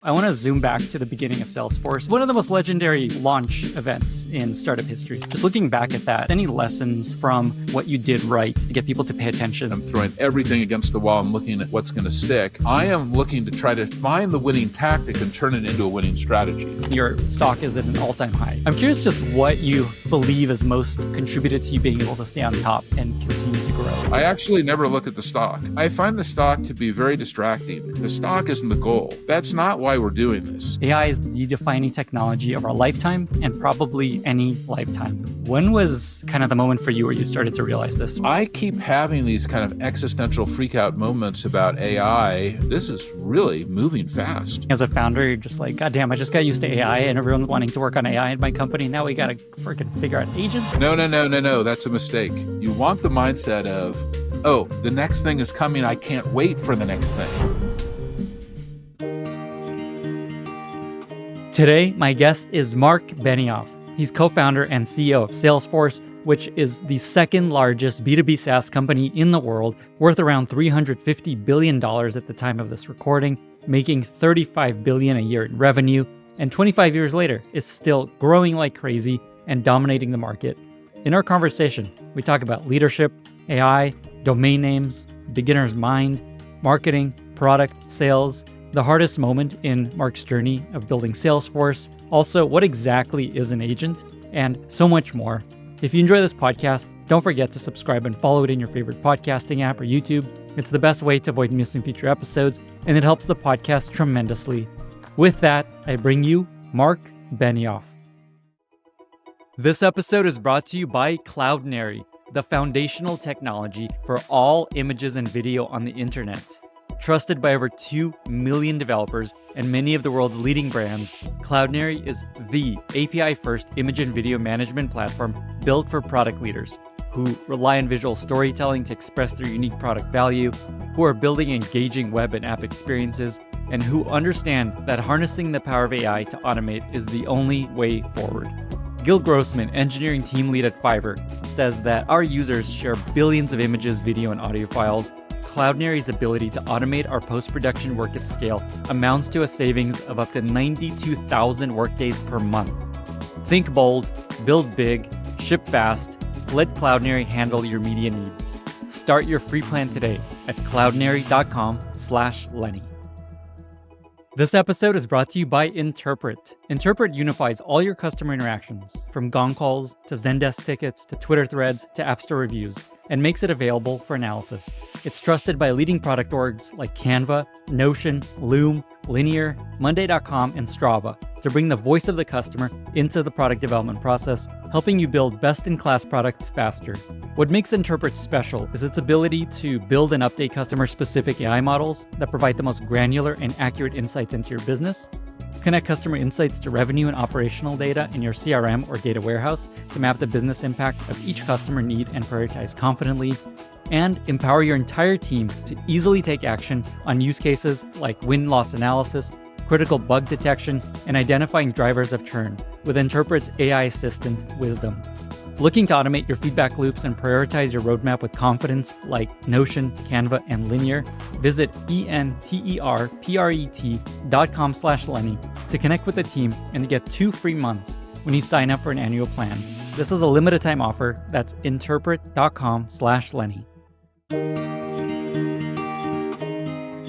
I want to zoom back to the beginning of Salesforce, one of the most legendary launch events in startup history. Just looking back at that, any lessons from what you did right to get people to pay attention? I'm throwing everything against the wall and looking at what's going to stick. I am looking to try to find the winning tactic and turn it into a winning strategy. Your stock is at an all-time high. I'm curious just what you believe has most contributed to you being able to stay on top and continue to grow. I actually never look at the stock. I find the stock to be very distracting. The stock isn't the goal. That's not why we're doing this. AI is the defining technology of our lifetime and probably any lifetime. When was kind of the moment for you where you started to realize this? I keep having these kind of existential freak-out moments about AI. This is really moving fast. As a founder, you're just like, God damn, I just got used to AI and everyone's wanting to work on AI in my company. Now we got to freaking figure out agents. No. That's a mistake. You want the mindset of, oh, the next thing is coming. I can't wait for the next thing. Today, my guest is Marc Benioff. He's co-founder and CEO of Salesforce, which is the second largest B2B SaaS company in the world, worth around $350 billion at the time of this recording, making $35 billion a year in revenue, and 25 years later, is still growing like crazy and dominating the market. In our conversation, we talk about leadership, AI, domain names, beginner's mind, marketing, product, sales, the hardest moment in Marc's journey of building Salesforce, also what exactly is an agent, and so much more. If you enjoy this podcast, don't forget to subscribe and follow it in your favorite podcasting app or YouTube. It's the best way to avoid missing future episodes, and it helps the podcast tremendously. With that, I bring you Marc Benioff. This episode is brought to you by Cloudinary, the foundational technology for all images and video on the internet. Trusted by over 2 million developers and many of the world's leading brands, Cloudinary is the API-first image and video management platform built for product leaders who rely on visual storytelling to express their unique product value, who are building engaging web and app experiences, and who understand that harnessing the power of AI to automate is the only way forward. Gil Grossman, engineering team lead at Fiverr, says that our users share billions of images, video, and audio files. Cloudinary's ability to automate our post-production work at scale amounts to a savings of up to 92,000 workdays per month. Think bold, build big, ship fast. Let Cloudinary handle your media needs. Start your free plan today at cloudinary.com/Lenny. This episode is brought to you by Interpret. Interpret unifies all your customer interactions, from Gong calls to Zendesk tickets to Twitter threads to App Store reviews, and makes it available for analysis. It's trusted by leading product orgs like Canva, Notion, Loom, Linear, Monday.com, and Strava to bring the voice of the customer into the product development process, helping you build best-in-class products faster. What makes Interpret special is its ability to build and update customer-specific AI models that provide the most granular and accurate insights into your business, connect customer insights to revenue and operational data in your CRM or data warehouse to map the business impact of each customer need and prioritize confidently, and empower your entire team to easily take action on use cases like win-loss analysis, critical bug detection, and identifying drivers of churn with Interpret's AI assistant, Wisdom. Looking to automate your feedback loops and prioritize your roadmap with confidence like Notion, Canva, and Linear? Visit entrepret.com/Lenny to connect with the team and to get 2 free months when you sign up for an annual plan. This is a limited time offer. That's entrepret.com/Lenny.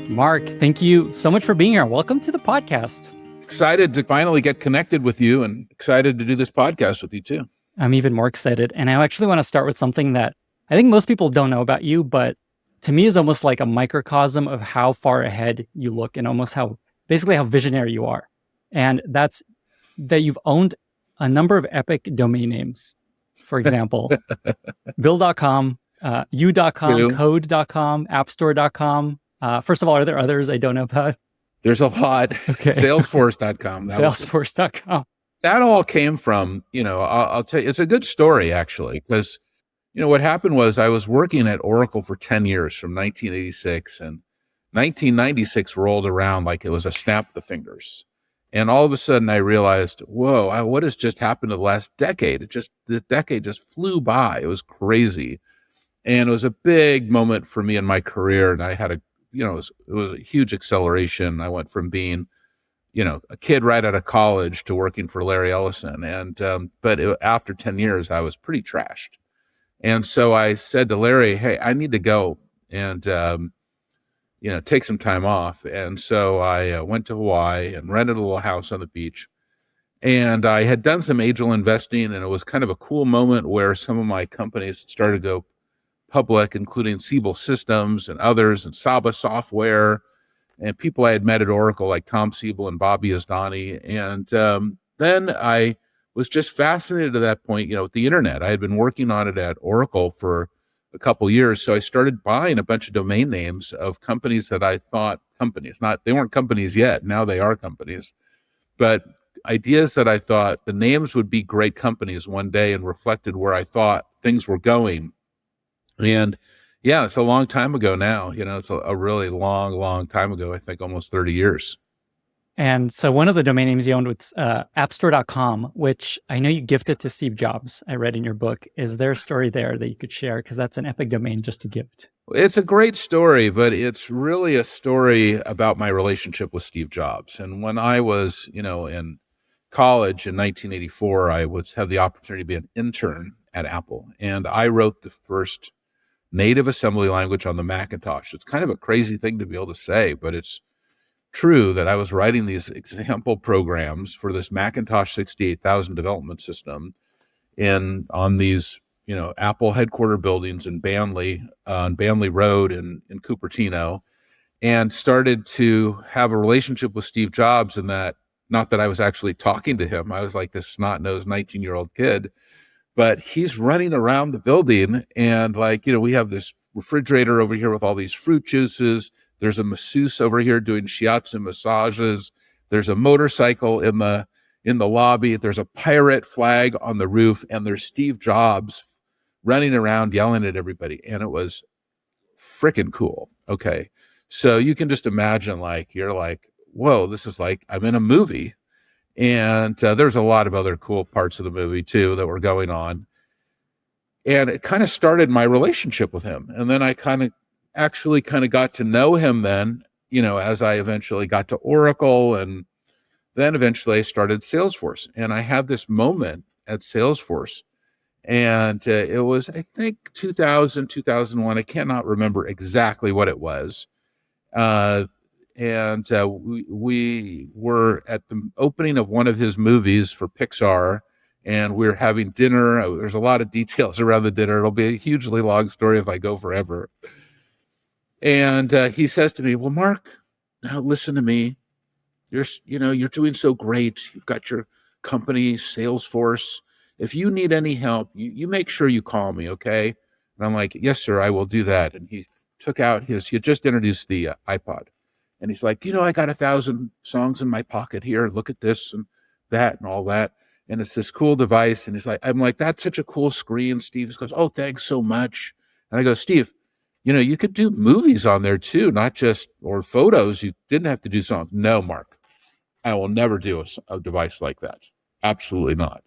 Marc, thank you so much for being here. Welcome to the podcast. Excited to finally get connected with you and excited to do this podcast with you too. I'm even more excited. And I actually want to start with something that I think most people don't know about you, but to me is almost like a microcosm of how far ahead you look and almost basically how visionary you are. And that's that you've owned a number of epic domain names. For example, bill.com, u.com, code.com, appstore.com. First of all, are there others I don't know about? There's a lot. Okay. Salesforce.com. Salesforce.com. That all came from, I'll tell you, it's a good story actually, because, what happened was I was working at Oracle for 10 years from 1986, and 1996 rolled around like it was a snap of the fingers. And all of a sudden I realized, whoa, what has just happened to the last decade? This decade just flew by. It was crazy. And it was a big moment for me in my career. And I had it was a huge acceleration. I went from being, a kid right out of college to working for Larry Ellison. But after 10 years, I was pretty trashed. And so I said to Larry, hey, I need to go and, take some time off. And so I went to Hawaii and rented a little house on the beach. And I had done some angel investing, and it was kind of a cool moment where some of my companies started to go public, including Siebel Systems and others, and Saba Software, and people I had met at Oracle like Tom Siebel and Bobby Asdani. And then I was just fascinated at that point, with the internet. I had been working on it at Oracle for a couple years. So I started buying a bunch of domain names of companies that I thought they weren't companies yet. Now they are companies, but ideas that I thought the names would be great companies one day and reflected where I thought things were going. And yeah, it's a long time ago now. It's a really long, long time ago, I think almost 30 years. And so one of the domain names you owned was appstore.com, which I know you gifted to Steve Jobs. I read in your book. Is there a story there that you could share? Because that's an epic domain just to gift. It's a great story, but it's really a story about my relationship with Steve Jobs. And when I was, in college in 1984, I had the opportunity to be an intern at Apple. And I wrote the first native assembly language on the Macintosh. It's kind of a crazy thing to be able to say, but it's true that I was writing these example programs for this Macintosh 68,000 development system on these, Apple headquarter buildings in Banley, on Banley Road in Cupertino, and started to have a relationship with Steve Jobs. And that, not that I was actually talking to him, I was like this snot-nosed 19-year-old kid, but he's running around the building and we have this refrigerator over here with all these fruit juices. There's a masseuse over here doing shiatsu massages. There's a motorcycle in the lobby. There's a pirate flag on the roof, and there's Steve Jobs running around yelling at everybody. And it was freaking cool. Okay. So you can just imagine you're like, whoa, this is like I'm in a movie. And there's a lot of other cool parts of the movie too that were going on. And it kind of started my relationship with him. And then I kind of got to know him then, as I eventually got to Oracle, and then eventually I started Salesforce. And I had this moment at Salesforce, and it was, I think, 2000, 2001. I cannot remember exactly what it was. We were at the opening of one of his movies for Pixar, and we were having dinner. There's a lot of details around the dinner. It'll be a hugely long story if I go forever. And he says to me, well, Mark, now listen to me. You're doing so great. You've got your company, Salesforce. If you need any help, you make sure you call me, okay? And I'm like, yes, sir, I will do that. And he took out he had just introduced the iPod. And he's like, I got 1,000 songs in my pocket here. Look at this and that and all that. And it's this cool device. And I'm like, that's such a cool screen. Steve goes, oh, thanks so much. And I go, Steve, you could do movies on there too, or photos. You didn't have to do songs. No, Mark, I will never do a device like that. Absolutely not.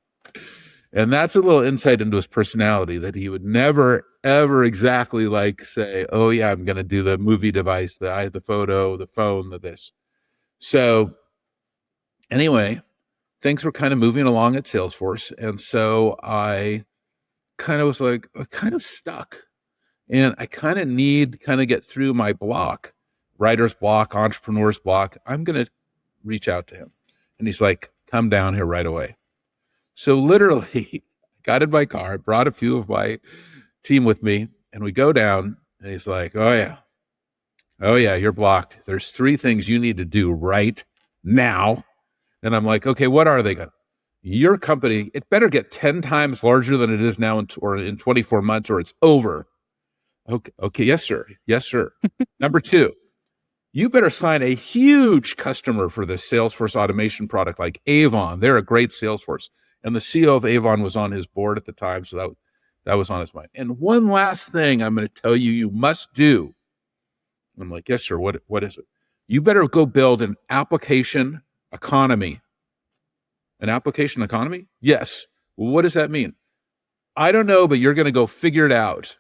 And that's a little insight into his personality, that he would never, ever exactly say, oh yeah, I'm going to do the movie device, the photo, the phone, this. So anyway, things were kind of moving along at Salesforce. And so I kind of was stuck. And I kind of need get through my block, writer's block, entrepreneur's block. I'm going to reach out to him. And he's like, come down here right away. So literally got in my car, brought a few of my team with me, and we go down, and he's like, oh yeah, you're blocked. There's 3 things you need to do right now. And I'm like, okay, what are they? Your company, it better get 10 times larger than it is now in 24 months, or it's over. Okay, yes, sir. Number 2, you better sign a huge customer for the Salesforce automation product like Avon. They're a great Salesforce. And the CEO of Avon was on his board at the time, so that was on his mind. And one last thing I'm going to tell you must do. I'm like, yes, sir, what is it? You better go build an application economy. An application economy? Yes. Well, what does that mean? I don't know, but you're going to go figure it out.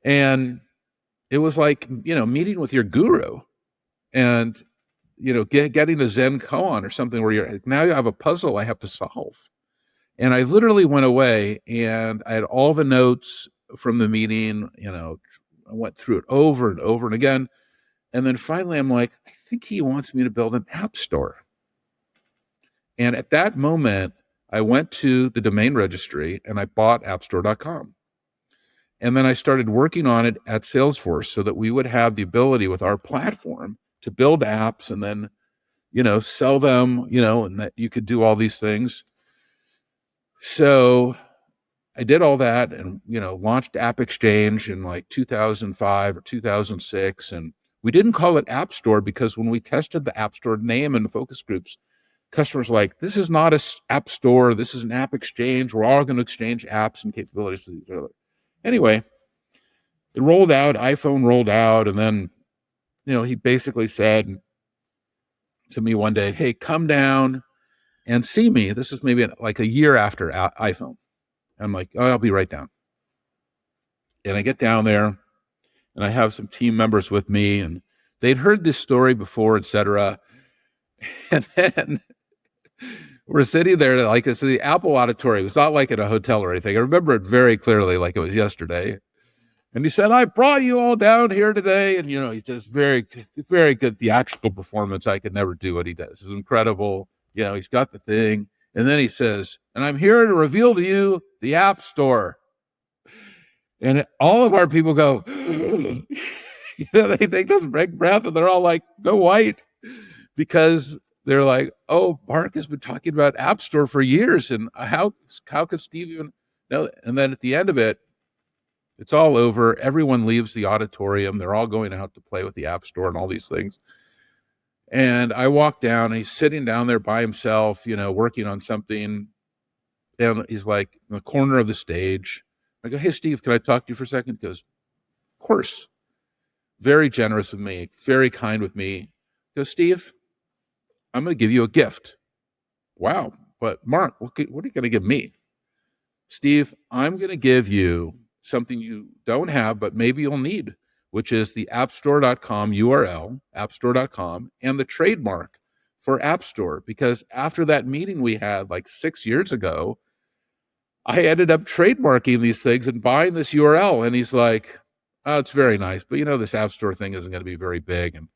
And it was like, meeting with your guru. And getting a Zen koan or something where now you have a puzzle I have to solve. And I literally went away and I had all the notes from the meeting, I went through it over and over and again. And then finally I'm like, I think he wants me to build an app store. And at that moment, I went to the domain registry and I bought appstore.com. And then I started working on it at Salesforce so that we would have the ability with our platform to build apps and then, sell them, and that you could do all these things. So I did all that and, launched App Exchange in like 2005 or 2006. And we didn't call it App Store because when we tested the App Store name in the focus groups, customers were like, this is not an app store. This is an app exchange. We're all going to exchange apps and capabilities with each other. Anyway, it rolled out, iPhone rolled out. And then, he basically said to me one day, hey, come down and see me. This is maybe like a year after iPhone. I'm like, oh, I'll be right down. And I get down there and I have some team members with me and they'd heard this story before, etc. And then we're sitting there like it's the Apple Auditorium. It's not like at a hotel or anything. I remember it very clearly like it was yesterday. And he said, I brought you all down here today. And, he does very, very good theatrical performance. I could never do what he does. It's incredible. He's got the thing. And then he says, and I'm here to reveal to you the App Store. And all of our people go, they take this big breath and they're all like, go white. Because they're like, oh, Mark has been talking about App Store for years. And how could Steve even know? And then at the end of it, it's all over. Everyone leaves the auditorium. They're all going out to play with the App Store and all these things. And I walk down and he's sitting down there by himself, working on something. And he's like in the corner of the stage. I go, hey, Steve, can I talk to you for a second? He goes, of course. Very generous with me, very kind with me. He goes, Steve, I'm going to give you a gift. Wow. But Mark, what are you going to give me? Steve, I'm going to give you something you don't have, but maybe you'll need, which is the appstore.com URL, appstore.com, and the trademark for App Store. Because after that meeting we had like 6 years ago, I ended up trademarking these things and buying this URL. And he's like, oh, it's very nice, but this App Store thing isn't going to be very big and,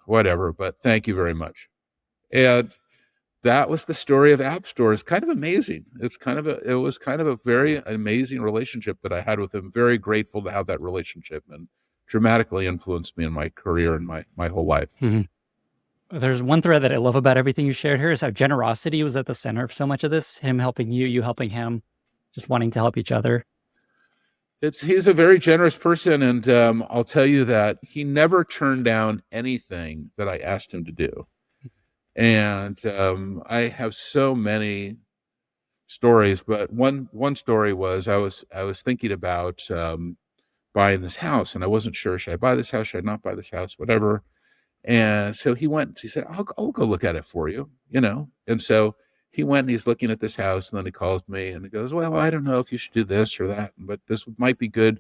whatever, but thank you very much. And that was the story of App Store. It's kind of amazing. It was kind of a very amazing relationship that I had with him. Very grateful to have that relationship and dramatically influenced me in my career and my whole life. Mm-hmm. There's one thread that I love about everything you shared here is how generosity was at the center of so much of this. Him helping you, you helping him, just wanting to help each other. He's a very generous person. And I'll tell you that he never turned down anything that I asked him to do. And I have so many stories, but one story was I was thinking about buying this house, and I wasn't sure, should I buy this house, should I not buy this house, whatever. And so he said, I'll go look at it for you, And so he went and he's looking at this house, and then he calls me and he goes, well, I don't know if you should do this or that, but this might be good.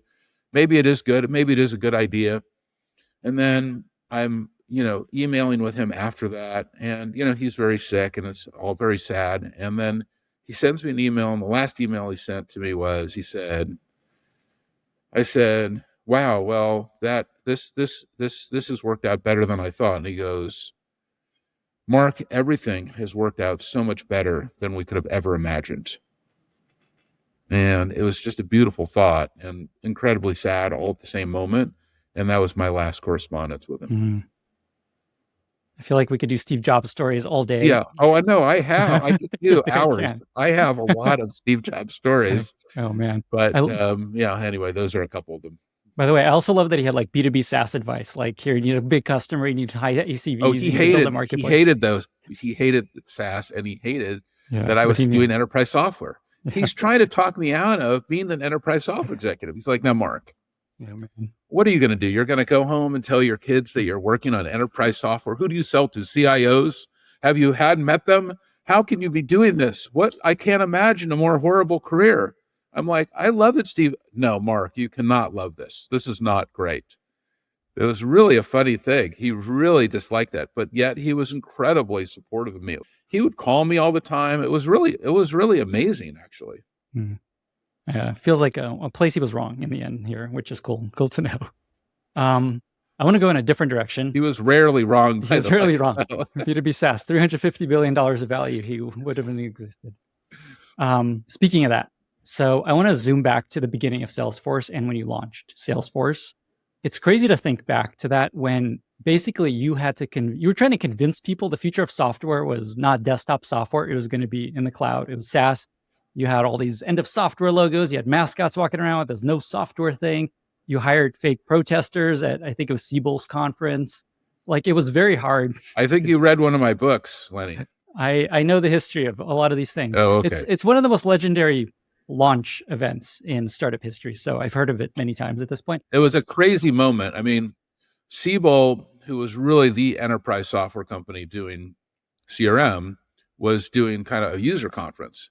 Maybe it is good. Maybe it is a good idea. And then I'm emailing with him after that. And, he's very sick and it's all very sad. And then he sends me an email. And the last email he sent to me was, I said, wow, well, this has worked out better than I thought. And he goes, Mark, everything has worked out so much better than we could have ever imagined. And it was just a beautiful thought and incredibly sad all at the same moment. And that was my last correspondence with him. Mm-hmm. I feel like we could do Steve Jobs stories all day. Yeah. Oh, I know. I could do hours. I have a lot of Steve Jobs stories. Oh, man. But anyway, those are a couple of them. By the way, I also love that he had like B2B SaaS advice. Like, here, you need a big customer, you need high ACVs. Oh, he hated those. He hated SaaS, and he hated that I was doing enterprise software. Yeah. He's trying to talk me out of being an enterprise software executive. He's like, now, Mark, what are you going to do? You're going to go home and tell your kids that you're working on enterprise software. Who do you sell to? CIOs? Have you met them? How can you be doing this? I can't imagine a more horrible career. I'm like, I love it, Steve. No, Mark, you cannot love this. This is not great. It was really a funny thing. He really disliked that, but yet he was incredibly supportive of me. He would call me all the time. It was really amazing, actually. Mm. Feels like a place he was wrong in the end here, which is cool. Cool to know. I want to go in a different direction. He was rarely wrong. He was rarely wrong. B2B SaaS, $350 billion of value, he would have existed. Speaking of that, so I want to zoom back to the beginning of Salesforce and when you launched Salesforce. It's crazy to think back to that when basically you were trying to convince people the future of software was not desktop software. It was going to be in the cloud. It was SaaS. You had all these end of software logos. You had mascots walking around with this no software thing. You hired fake protesters at, I think it was Siebel's conference. Like, it was very hard. I think you read one of my books, Lenny. I know the history of a lot of these things. Oh, okay. It's one of the most legendary launch events in startup history. So I've heard of it many times at this point. It was a crazy moment. I mean, Siebel, who was really the enterprise software company doing CRM, was doing kind of a user conference.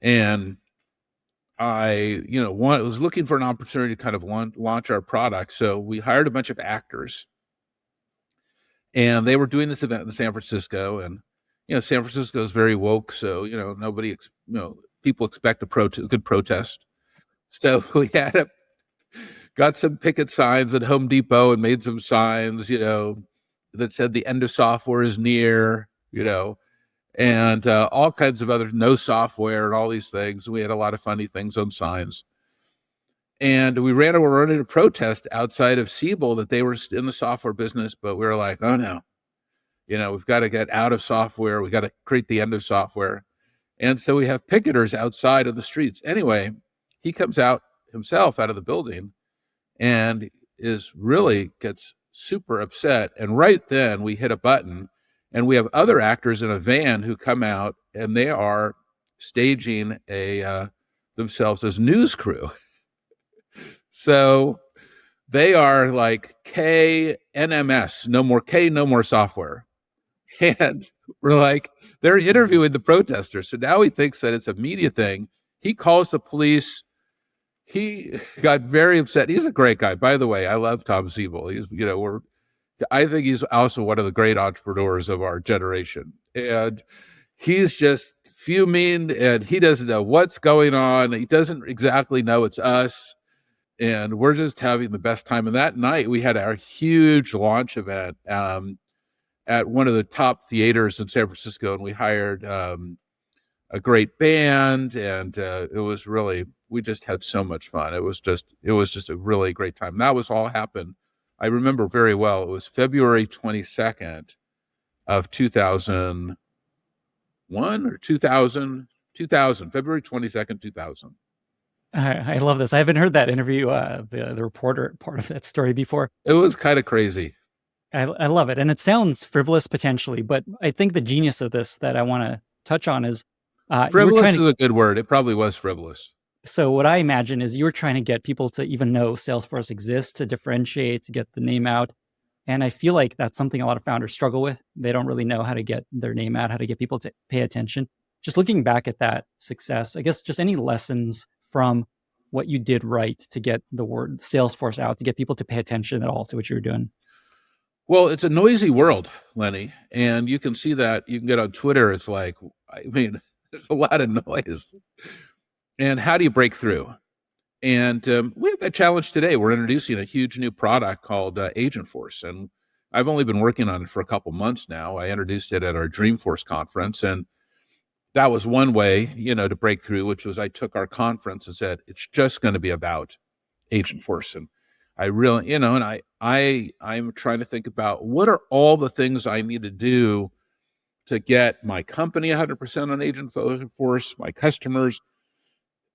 And I, was looking for an opportunity to kind of launch our product. So we hired a bunch of actors, and they were doing this event in San Francisco. And, San Francisco is very woke. So, people expect a good protest. So we got some picket signs at Home Depot and made some signs, that said the end of software is near, and all kinds of other no software and all these things. We had a lot of funny things on signs. And we ran a protest outside of Siebel that they were in the software business, but we were like, oh no, we've got to get out of software. We got to create the end of software. And so we have picketers outside of the streets. Anyway, he comes out himself out of the building and gets super upset. And right then we hit a button, and we have other actors in a van who come out, and they are staging themselves as news crew. So they are like KNMS, no more software. And we're like, they're interviewing the protesters. So now he thinks that it's a media thing. He calls the police. He got very upset. He's a great guy, by the way. I love Tom Siebel. I think he's also one of the great entrepreneurs of our generation. And he's just fuming, and he doesn't know what's going on. He doesn't exactly know it's us. And we're just having the best time. And that night we had our huge launch event at one of the top theaters in San Francisco. And we hired a great band, and we just had so much fun. It was just a really great time. That was all happened. I remember very well. It was February 22nd of 2001 or 2000, February 22nd, 2000. I love this. I haven't heard that interview, the reporter part of that story before. It was kind of crazy. I love it. And it sounds frivolous potentially, but I think the genius of this that I want to touch on is frivolous is a good word. It probably was frivolous. So what I imagine is you were trying to get people to even know Salesforce exists, to differentiate, to get the name out. And I feel like that's something a lot of founders struggle with. They don't really know how to get their name out, how to get people to pay attention. Just looking back at that success, I guess just any lessons from what you did right to get the word Salesforce out, to get people to pay attention at all to what you were doing. Well, it's a noisy world, Lenny, and you can see that. You can get on Twitter. It's like, there's a lot of noise. And how do you break through? And we have that challenge today. We're introducing a huge new product called Agentforce, and I've only been working on it for a couple months now. I introduced it at our Dreamforce conference, and that was one way, to break through, which was I took our conference and said, it's just going to be about Agentforce. And I really, and I'm trying to think about what are all the things I need to do to get my company 100% on Agentforce, my customers,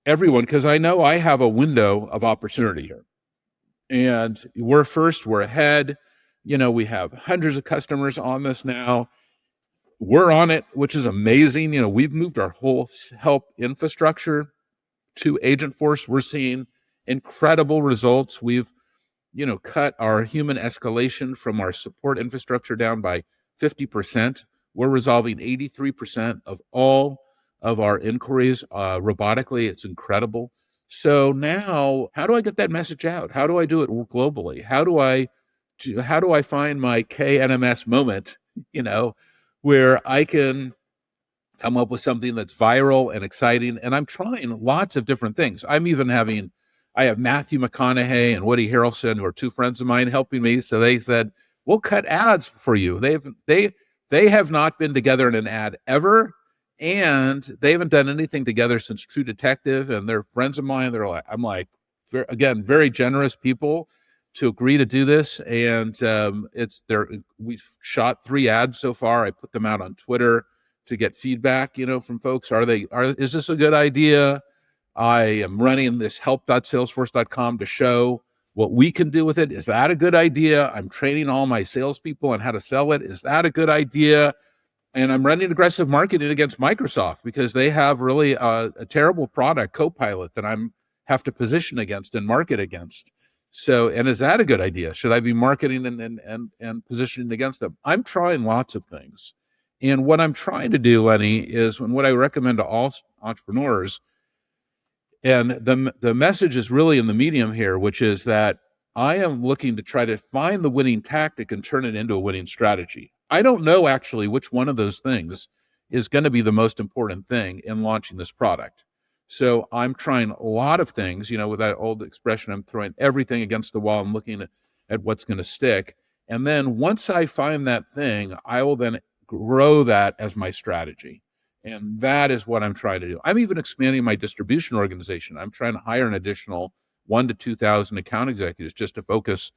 everyone, because I know I have a window of opportunity here. And we're ahead. We have hundreds of customers on this now. We're on it, which is amazing. We've moved our whole help infrastructure to Agentforce. We're seeing incredible results. We've, cut our human escalation from our support infrastructure down by 50%. We're resolving 83% of all of our inquiries robotically. It's incredible. So now, how do I get that message out? How do I do it globally? How do I how do I find my KNMS moment, where I can come up with something that's viral and exciting. And I'm trying lots of different things. I have Matthew McConaughey and Woody Harrelson, who are two friends of mine, helping me. So they said, we'll cut ads for you. They have not been together in an ad ever. And they haven't done anything together since True Detective. And they're friends of mine. I'm like, again, very generous people to agree to do this. And we've shot 3 ads so far. I put them out on Twitter to get feedback, from folks. Is this a good idea? I am running this help.salesforce.com to show what we can do with it. Is that a good idea? I'm training all my salespeople on how to sell it. Is that a good idea? And I'm running aggressive marketing against Microsoft because they have really a terrible product, Copilot, that I'm have to position against and market against. So, and is that a good idea? Should I be marketing and positioning against them? I'm trying lots of things. And what I'm trying to do, Lenny, is what I recommend to all entrepreneurs, and the message is really in the medium here, which is that I am looking to try to find the winning tactic and turn it into a winning strategy. I don't know actually which one of those things is going to be the most important thing in launching this product. So I'm trying a lot of things, with that old expression, I'm throwing everything against the wall and looking at what's going to stick. And then once I find that thing, I will then grow that as my strategy. And that is what I'm trying to do. I'm even expanding my distribution organization. I'm trying to hire an additional 1,000 to 2,000 account executives just to focus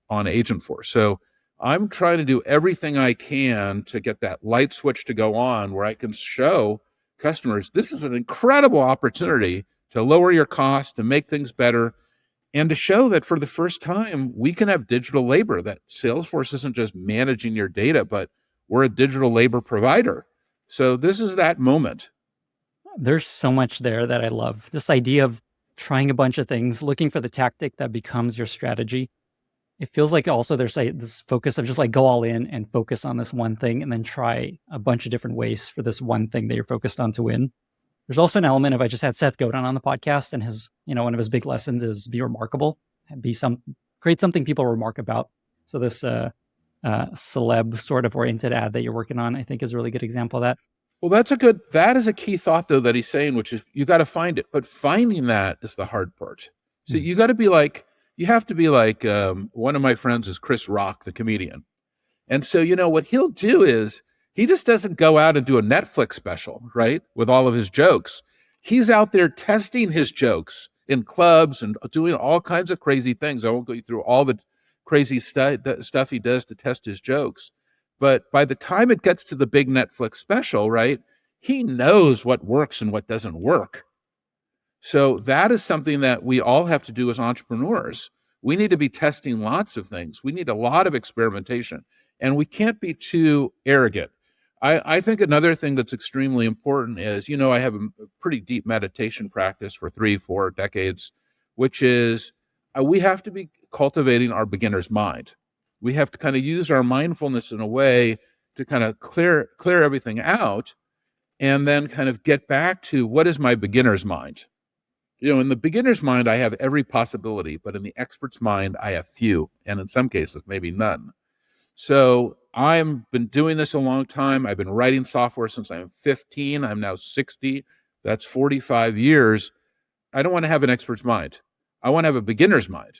on Agentforce. So I'm trying to do everything I can to get that light switch to go on where I can show customers, this is an incredible opportunity to lower your costs, to make things better, and to show that for the first time, we can have digital labor, that Salesforce isn't just managing your data, but we're a digital labor provider. So this is that moment. There's so much there that I love. This idea of trying a bunch of things, looking for the tactic that becomes your strategy. It feels like also there's this focus of just like go all in and focus on this one thing and then try a bunch of different ways for this one thing that you're focused on to win. There's also an element of, I just had Seth Godin on the podcast, and his, one of his big lessons is be remarkable, create something people remark about. So this celeb sort of oriented ad that you're working on, I think is a really good example of that. Well, that is a key thought though, that he's saying, which is you got to find it, but finding that is the hard part. So you got to be like, you have to be like, one of my friends is Chris Rock, the comedian. And so, what he'll do is he just doesn't go out and do a Netflix special, right? With all of his jokes. He's out there testing his jokes in clubs and doing all kinds of crazy things. I won't go through all the crazy stuff he does to test his jokes. But by the time it gets to the big Netflix special, right, he knows what works and what doesn't work. So that is something that we all have to do as entrepreneurs. We need to be testing lots of things. We need a lot of experimentation, and we can't be too arrogant. I think another thing that's extremely important is, I have a pretty deep meditation practice for 3-4 decades, which is we have to be cultivating our beginner's mind. We have to kind of use our mindfulness in a way to kind of clear everything out and then kind of get back to what is my beginner's mind. In the beginner's mind, I have every possibility, but in the expert's mind, I have few, and in some cases, maybe none. So I've been doing this a long time. I've been writing software since I'm 15. I'm now 60. That's 45 years. I don't want to have an expert's mind. I want to have a beginner's mind.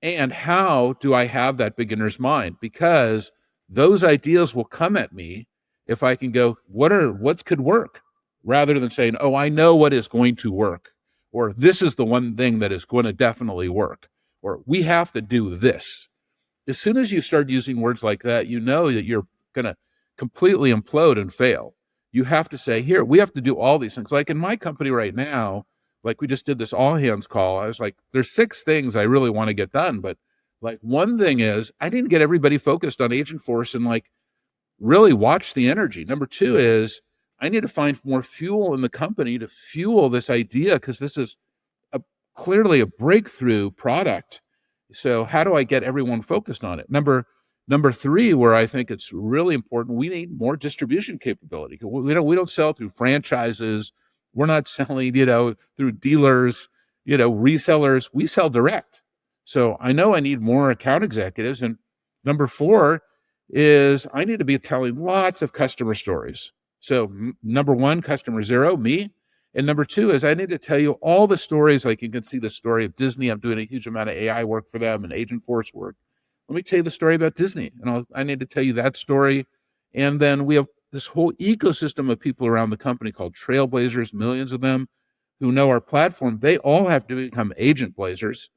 And how do I have that beginner's mind? Because those ideas will come at me if I can go, what could work? Rather than saying, oh, I know what is going to work. Or this is the one thing that is going to definitely work. Or we have to do this. As soon as you start using words like that, you know that you're going to completely implode and fail. You have to say, here, we have to do all these things. Like in my company right now, like we just did this all hands call. I was like, there's 6 things I really want to get done. But like one thing is I didn't get everybody focused on Agentforce and like really watch the energy. Number 2 is I need to find more fuel in the company to fuel this idea, because this is clearly a breakthrough product. So how do I get everyone focused on it? Number 3, where I think it's really important, we need more distribution capability. We don't sell through franchises. We're not selling, through dealers, resellers. We sell direct. So I know I need more account executives, and Number 4 is I need to be telling lots of customer stories. So number 1, customer 0, me. And number 2 is I need to tell you all the stories. Like you can see the story of Disney. I'm doing a huge amount of AI work for them and Agentforce work. Let me tell you the story about Disney. And I need to tell you that story. And then we have this whole ecosystem of people around the company called trailblazers, millions of them who know our platform. They all have to become agent blazers.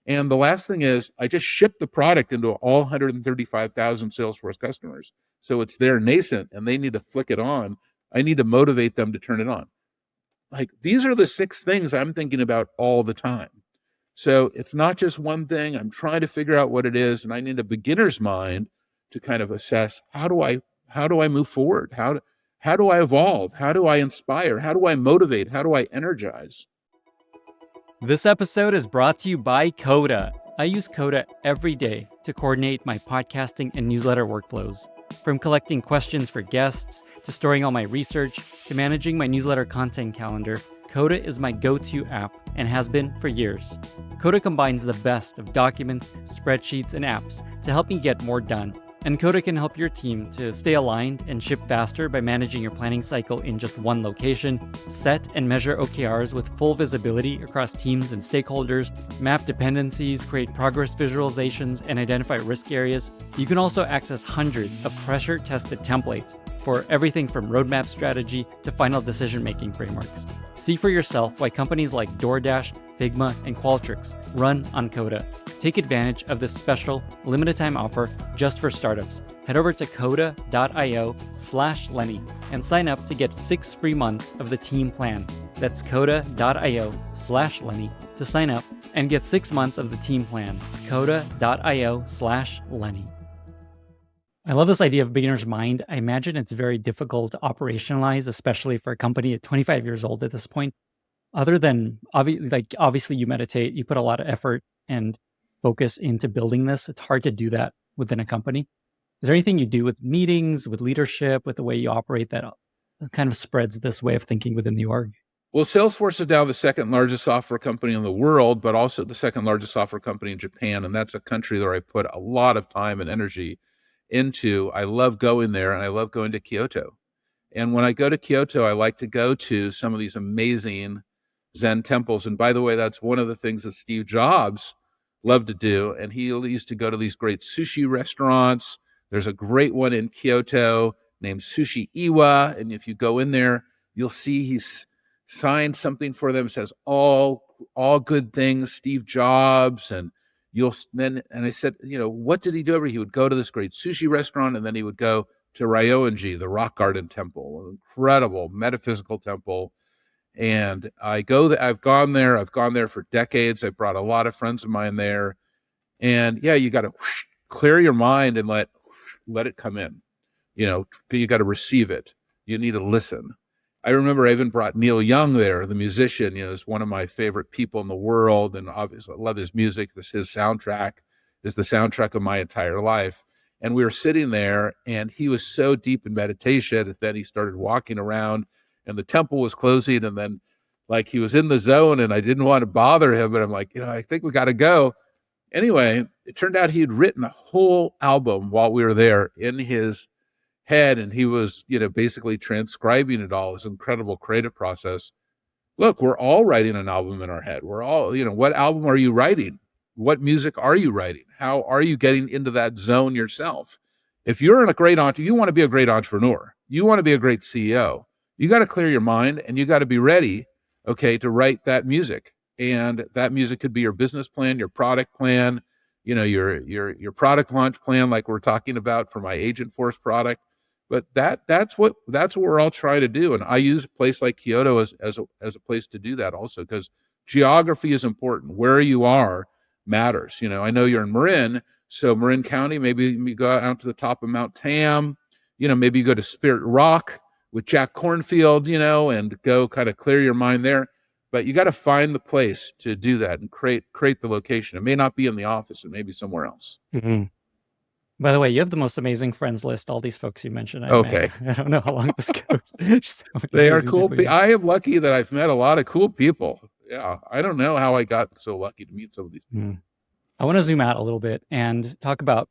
And the last thing is I just ship the product into all 135,000 Salesforce customers. So it's their nascent and they need to flick it on. I need to motivate them to turn it on. Like these are the 6 things I'm thinking about all the time. So it's not just one thing. I'm trying to figure out what it is. And I need a beginner's mind to kind of assess how do I move forward? How do I evolve? How do I inspire? How do I motivate? How do I energize? This episode is brought to you by Coda. I use Coda every day to coordinate my podcasting and newsletter workflows. From collecting questions for guests, to storing all my research, to managing my newsletter content calendar, Coda is my go-to app and has been for years. Coda combines the best of documents, spreadsheets, and apps to help me get more done. And Coda can help your team to stay aligned and ship faster by managing your planning cycle in just one location, set and measure OKRs with full visibility across teams and stakeholders, map dependencies, create progress visualizations, and identify risk areas. You can also access hundreds of pressure-tested templates for everything from roadmap strategy to final decision-making frameworks. See for yourself why companies like DoorDash, Figma, and Qualtrics run on Coda. Take advantage of this special limited time offer just for startups. Head over to coda.io/Lenny and sign up to get 6 free months of the team plan. That's coda.io/Lenny to sign up and get 6 months of the team plan. coda.io/Lenny. I love this idea of beginner's mind. I imagine it's very difficult to operationalize, especially for a company at 25 years old at this point. Other than obviously you meditate, you put a lot of effort and focus into building this. It's hard to do that within a company. Is there anything you do with meetings, with leadership, with the way you operate that kind of spreads this way of thinking within the org? Well, Salesforce is now the 2nd largest software company in the world, but also the 2nd largest software company in Japan. And that's a country where I put a lot of time and energy into. I love going there and I love going to Kyoto. And when I go to Kyoto, I like to go to some of these amazing Zen temples. And by the way, that's one of the things that Steve Jobs loved to do. And he used to go to these great sushi restaurants. There's a great one in Kyoto named Sushi Iwa. And if you go in there, you'll see he's signed something for them. It says all good things, Steve Jobs. And I said, what did he do? He would go to this great sushi restaurant, and then he would go to Ryoanji, the rock garden temple, an incredible metaphysical temple. And I've gone there for decades. I brought a lot of friends of mine there. And yeah, you got to clear your mind and let it come in. You got to receive it. You need to listen. I remember I even brought Neil Young there, the musician, is one of my favorite people in the world. And obviously I love his music. His soundtrack is the soundtrack of my entire life. And we were sitting there and he was so deep in meditation. And then he started walking around and the temple was closing. And then he was in the zone and I didn't want to bother him. But I'm like, I think we got to go. Anyway, it turned out he had written a whole album while we were there in his head, and he was, basically transcribing it all. It was an incredible creative process. Look, we're all writing an album in our head. We're all, what album are you writing? What music are you writing? How are you getting into that zone yourself? If you're you want to be a great entrepreneur. You want to be a great CEO. You got to clear your mind and you got to be ready, to write that music. And that music could be your business plan, your product plan, your product launch plan, like we're talking about for my Agentforce product. But that's what we're all trying to do. And I use a place like Kyoto as a place to do that also, because geography is important. Where you are matters. I know you're in Marin, so Marin County, maybe you go out to the top of Mount Tam, maybe you go to Spirit Rock with Jack Cornfield, and go kind of clear your mind there. But you got to find the place to do that and create the location. It may not be in the office, it may be somewhere else. Mm-hmm. By the way, you have the most amazing friends list, all these folks you mentioned. Okay. I don't know how long this goes. They are cool. I am lucky that I've met a lot of cool people. Yeah. I don't know how I got so lucky to meet some of these people. I want to zoom out a little bit and talk about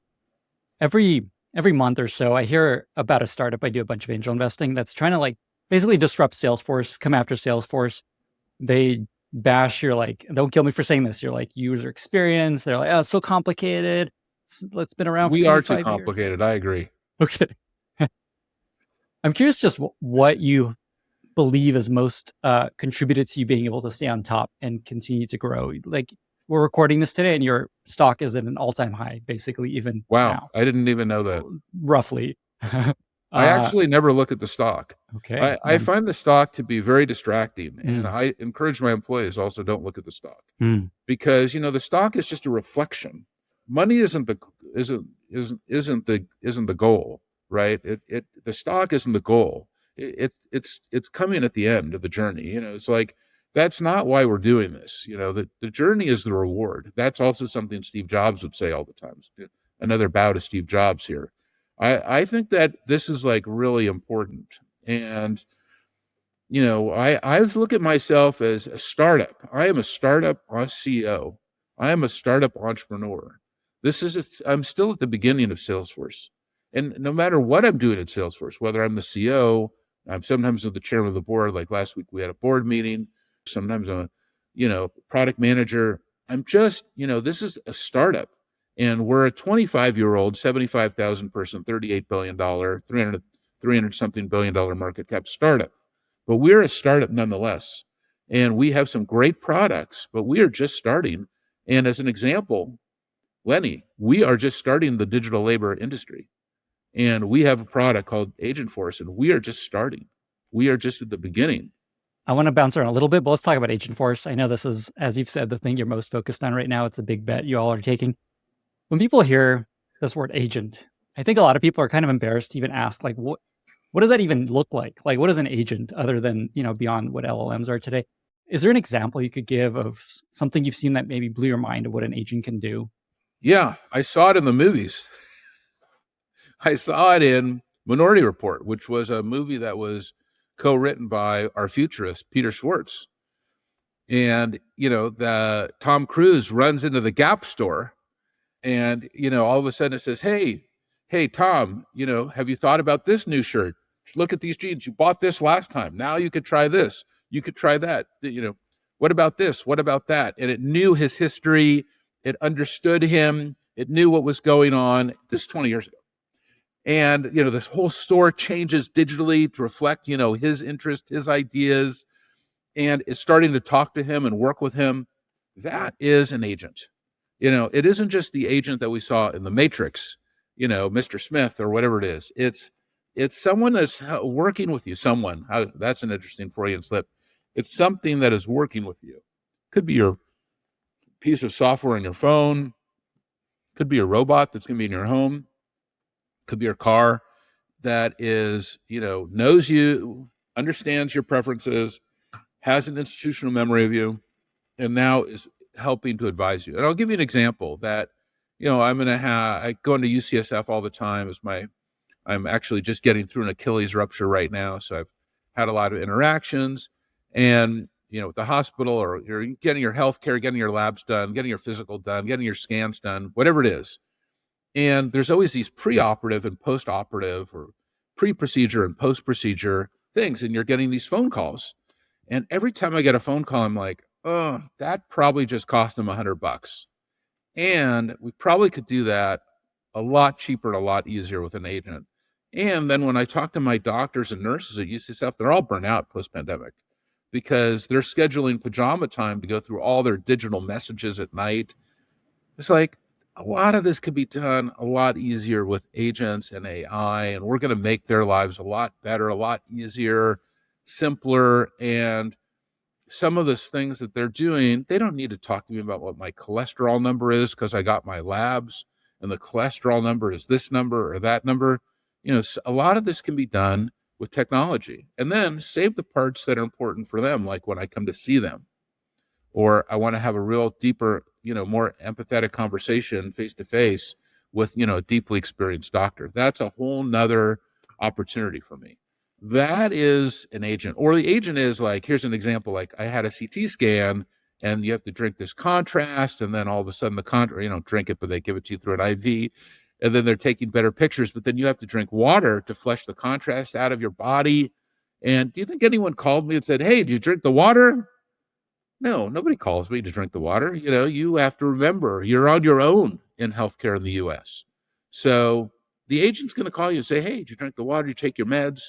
every month or so, I hear about a startup. I do a bunch of angel investing that's trying to basically disrupt Salesforce, come after Salesforce. They bash your don't kill me for saying this, your user experience. They're like, oh, it's so complicated. It's been around for We are too 25 years. complicated. I agree. Okay. I'm curious just what you believe has most contributed to you being able to stay on top and continue to grow. Like, we're recording this today and your stock is at an all-time high, basically, even Wow. now, I didn't even know that. roughly. I actually never look at the stock. Okay. I find the stock to be very distracting, and Mm. I encourage my employees also don't look at the stock Mm. because the stock is just a reflection. Money isn't the goal, right? The stock isn't the goal. It's coming at the end of the journey. It's like that's not why we're doing this. The journey is the reward. That's also something Steve Jobs would say all the time. Another bow to Steve Jobs here. I think that this is really important. And, I look at myself as a startup. I am a startup CEO. I am a startup entrepreneur. I'm still at the beginning of Salesforce. And no matter what I'm doing at Salesforce, whether I'm the CEO, I'm sometimes the chairman of the board. Like last week, we had a board meeting. Sometimes I'm a, product manager. I'm just, this is a startup. And we're a 25-year-old, 75,000 person, $38 billion, 300 something billion dollar market cap startup. But we're a startup nonetheless. And we have some great products, but we are just starting. And as an example, Lenny, we are just starting the digital labor industry. And we have a product called Agentforce, and we are just starting. We are just at the beginning. I want to bounce around a little bit, but let's talk about Agentforce. I know this is, as you've said, the thing you're most focused on right now. It's a big bet you all are taking. When people hear this word agent, I think a lot of people are kind of embarrassed to even ask, what does that even look like? Like, what is an agent other than, beyond what LLMs are today? Is there an example you could give of something you've seen that maybe blew your mind of what an agent can do? Yeah, I saw it in the movies. I saw it in Minority Report, which was a movie that was co-written by our futurist, Peter Schwartz. And, the Tom Cruise runs into the Gap store and, all of a sudden it says, hey, Tom, have you thought about this new shirt? Look at these jeans. You bought this last time. Now you could try this. You could try that. What about this? What about that? And it knew his history. It understood him. It knew what was going on. This is 20 years ago. And, this whole store changes digitally to reflect, his interest, his ideas, and is starting to talk to him and work with him. That is an agent. It isn't just the agent that we saw in the Matrix, Mr. Smith or whatever it is. It's someone that's working with you. That's an interesting Freudian slip. It's something that is working with you. Could be your piece of software on your phone. Could be a robot that's going to be in your home. Could be your car that is, knows you, understands your preferences, has an institutional memory of you, and now is helping to advise you. And I'll give you an example that, I go into UCSF all the time I'm actually just getting through an Achilles rupture right now. So I've had a lot of interactions and, with the hospital, or you're getting your health care, getting your labs done, getting your physical done, getting your scans done, whatever it is. And there's always these preoperative and postoperative, or pre-procedure and post-procedure things. And you're getting these phone calls. And every time I get a phone call, I'm like, oh, that probably just cost them $100. And we probably could do that a lot cheaper and a lot easier with an agent. And then when I talk to my doctors and nurses at UCSF, they're all burnt out post-pandemic because they're scheduling pajama time to go through all their digital messages at night. It's like a lot of this could be done a lot easier with agents and AI, and we're going to make their lives a lot better, a lot easier, simpler. And some of those things that they're doing, they don't need to talk to me about what my cholesterol number is because I got my labs and the cholesterol number is this number or that number. A lot of this can be done with technology, and then save the parts that are important for them, like when I come to see them, or I want to have a real deeper, more empathetic conversation face to face with, a deeply experienced doctor. That's a whole nother opportunity for me. That is an agent. Or the agent is like, here's an example, like I had a CT scan and you have to drink this contrast, and then all of a sudden the contrast, drink it, but they give it to you through an IV. and then they're taking better pictures, but then you have to drink water to flush the contrast out of your body. And do you think anyone called me and said, hey, did you drink the water? No, nobody calls me to drink the water. You have to remember you're on your own in healthcare in the US. So the agent's going to call you and say, hey, did you drink the water? You take your meds?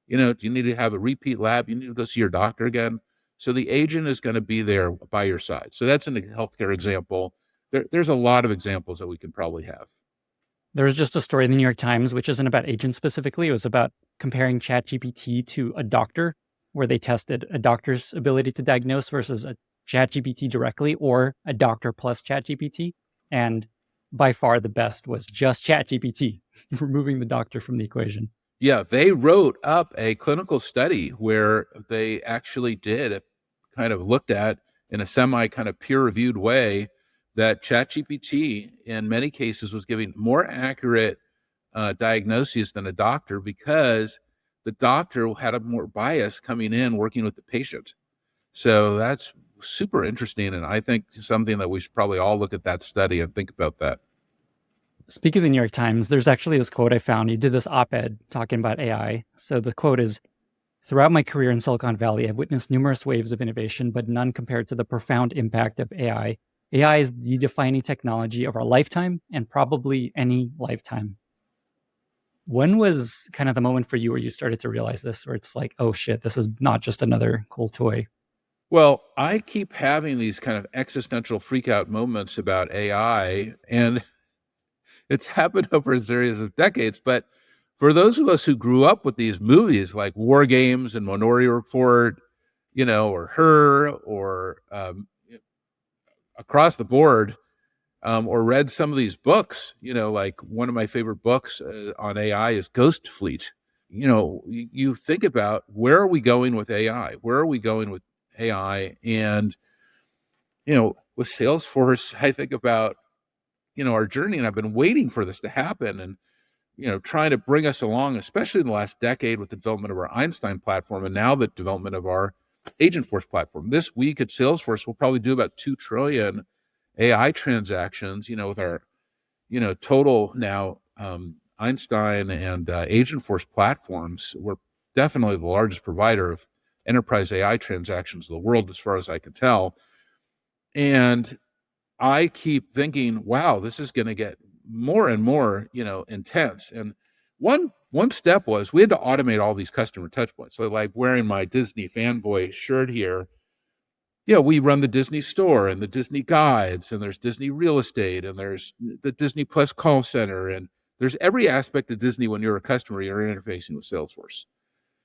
Do you need to have a repeat lab? You need to go see your doctor again. So the agent is going to be there by your side. So that's a healthcare example. There's a lot of examples that we can probably have. There was just a story in the New York Times, which isn't about agents specifically. It was about comparing ChatGPT to a doctor, where they tested a doctor's ability to diagnose versus a ChatGPT directly, or a doctor plus ChatGPT. And by far the best was just ChatGPT, removing the doctor from the equation. Yeah, they wrote up a clinical study where they actually did kind of looked at in a semi kind of peer-reviewed way that ChatGPT in many cases was giving more accurate diagnoses than a doctor, because the doctor had a more bias coming in working with the patient. So that's super interesting, and I think something that we should probably all look at that study and think about that. Speaking of the New York Times, there's actually this quote I found. You did this op-ed talking about AI. So the quote is, throughout my career in Silicon Valley, I've witnessed numerous waves of innovation, but none compared to the profound impact of AI. AI is the defining technology of our lifetime, and probably any lifetime. When was kind of the moment for you where you started to realize this, where it's like, oh shit, this is not just another cool toy? Well, I keep having these kind of existential freakout moments about AI, and it's happened over a series of decades. But for those of us who grew up with these movies like War Games and Minority Report, or Her, or across the board, or read some of these books, like one of my favorite books on AI is Ghost Fleet. You think about, where are we going with AI? Where are we going with AI? And, with Salesforce, I think about, our journey, and I've been waiting for this to happen, and, trying to bring us along, especially in the last decade with the development of our Einstein platform, and now the development of our Agentforce platform. This week at Salesforce, we'll probably do about 2 trillion AI transactions, with our, total now Einstein and Agentforce platforms. We're definitely the largest provider of enterprise AI transactions in the world, as far as I can tell. And I keep thinking, wow, this is going to get more and more, intense. And one step was we had to automate all these customer touch points. So like wearing my Disney fanboy shirt here, we run the Disney store and the Disney guides, and there's Disney real estate, and there's the Disney Plus call center, and there's every aspect of Disney. When you're a customer, you're interfacing with Salesforce.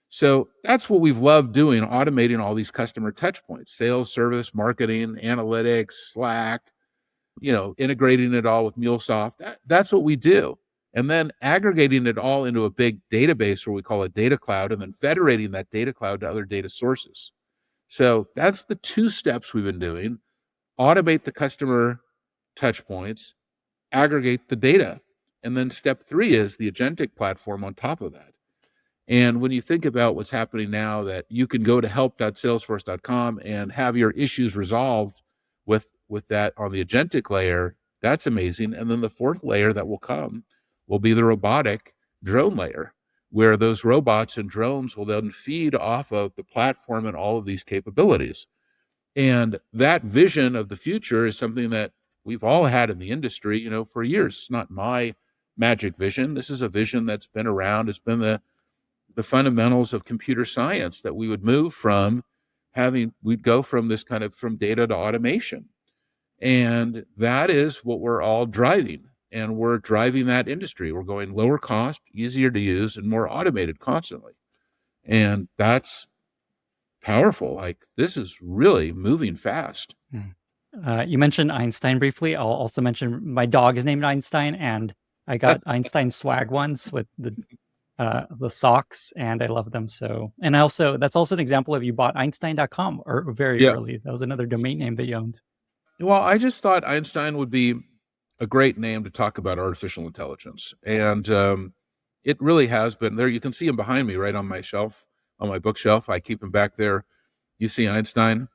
So that's what we've loved doing, automating all these customer touch points: sales, service, marketing, analytics, Slack, integrating it all with MuleSoft. That's what we do. And then aggregating it all into a big database, or we call it data cloud, and then federating that data cloud to other data sources. So that's the 2 steps we've been doing: automate the customer touch points, aggregate the data. And then step 3 is the agentic platform on top of that. And when you think about what's happening now, that you can go to help.salesforce.com and have your issues resolved with that on the agentic layer, that's amazing. And then the 4th layer that will come will be the robotic drone layer, where those robots and drones will then feed off of the platform and all of these capabilities. And that vision of the future is something that we've all had in the industry, for years. It's not my magic vision. This is a vision that's been around. It's been the fundamentals of computer science, that we would move from we'd go from this kind of from data to automation. And that is what we're all driving. And we're driving that industry. We're going lower cost, easier to use, and more automated constantly. And that's powerful. Like, this is really moving fast. You mentioned Einstein briefly. I'll also mention my dog is named Einstein, and I got Einstein swag once with the socks, and I love them. So, and also, that's also an example of, you bought Einstein.com or very early. That was another domain name that you owned. Well, I just thought Einstein would be a great name to talk about artificial intelligence. And it really has been. There, you can see him behind me, right on my shelf, on my bookshelf. I keep him back there. You see Einstein?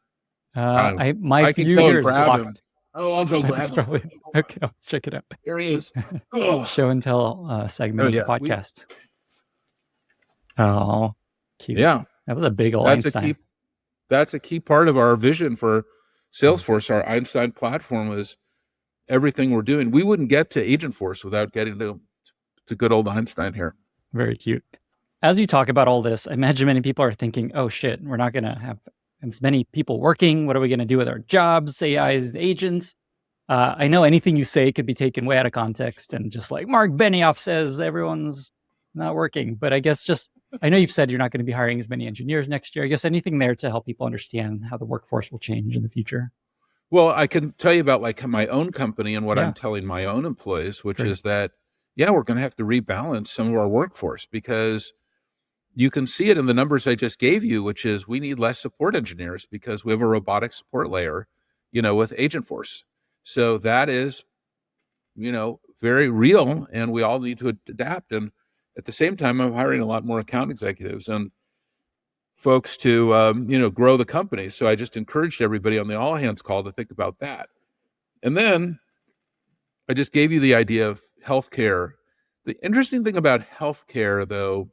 My view here is blocked. Oh, I'll go It's grab him. probably okay. Let's check it out. There he is. Oh, Show and tell segment oh of the yeah. podcast. Oh, cute. Yeah. That was a big old That's a Einstein. key part of our vision for Salesforce. Our Einstein platform is everything we're doing. We wouldn't get to Agentforce without getting to good old Einstein here. Very cute. As you talk about all this, I imagine many people are thinking, oh shit, we're not going to have as many people working. What are we going to do with our jobs? AI's agents. I know anything you say could be taken way out of context and just like Marc Benioff says, everyone's not working. But I guess I know you've said you're not going to be hiring as many engineers next year. I guess anything there to help people understand how the workforce will change in the future. Well, I can tell you about like my own company and what Yeah. I'm telling my own employees, which Great. is that, yeah, we're going to have to rebalance some of our workforce because you can see it in the numbers I just gave you, which is we need less support engineers because we have a robotic support layer, with Agentforce. So that is, very real, and we all need to adapt. And at the same time, I'm hiring a lot more account executives and folks to, grow the company. So I just encouraged everybody on the all hands call to think about that. And then I just gave you the idea of healthcare. The interesting thing about healthcare, though,